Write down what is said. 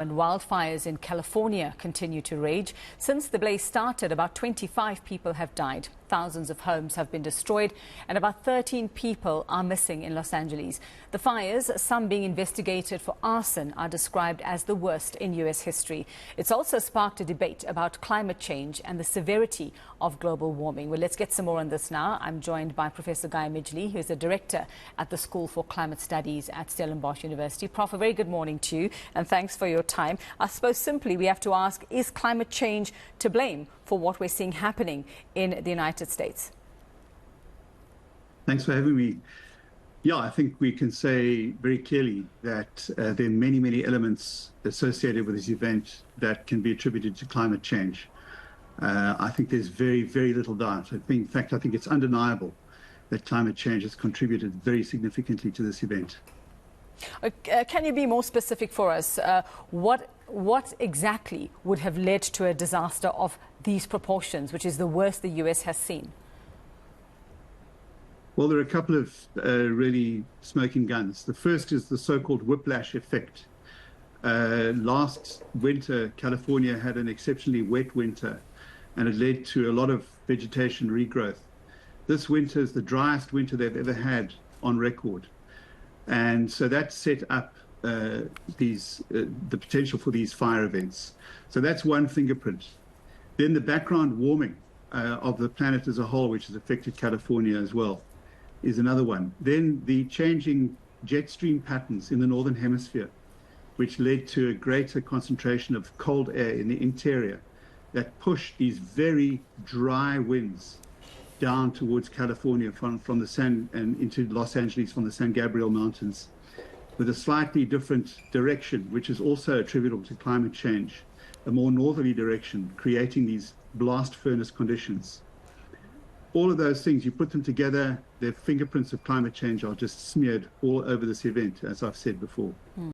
And wildfires in California continue to rage. Since the blaze started, about 25 people have died. Thousands of homes have been destroyed and about 13 people are missing in Los Angeles. The fires, some being investigated for arson, are described as the worst in U.S. history. It's also sparked a debate about climate change and the severity of global warming. Well, let's get some more on this now. I'm joined by Professor Guy Midgley, who is a director at the School for Climate Studies at Stellenbosch University. Prof, a very good morning to you and thanks for your time. I suppose simply we have to ask, is climate change to blame for what we're seeing happening in the United States? Thanks for having me. Yeah, I think we can say very clearly that there are many, many elements associated with this event that can be attributed to climate change. I think there's very, very little doubt. In fact, I think it's undeniable that climate change has contributed very significantly to this event. Can you be more specific for us? What exactly would have led to a disaster of these proportions, which is the worst the US has seen? Well, there are a couple of really smoking guns. The first is the so-called whiplash effect. Last winter, California had an exceptionally wet winter, and it led to a lot of vegetation regrowth. This winter is the driest winter they've ever had on record. And so that set up the potential for these fire events. So that's one fingerprint. Then the background warming of the planet as a whole, which has affected California as well, is another one. Then the changing jet stream patterns in the northern hemisphere, which led to a greater concentration of cold air in the interior that pushed these very dry winds down towards California from the San and into Los Angeles from the San Gabriel Mountains, with a slightly different direction, which is also attributable to climate change, a more northerly direction, creating these blast furnace conditions. All of those things, you put them together, the fingerprints of climate change are just smeared all over this event, as I've said before.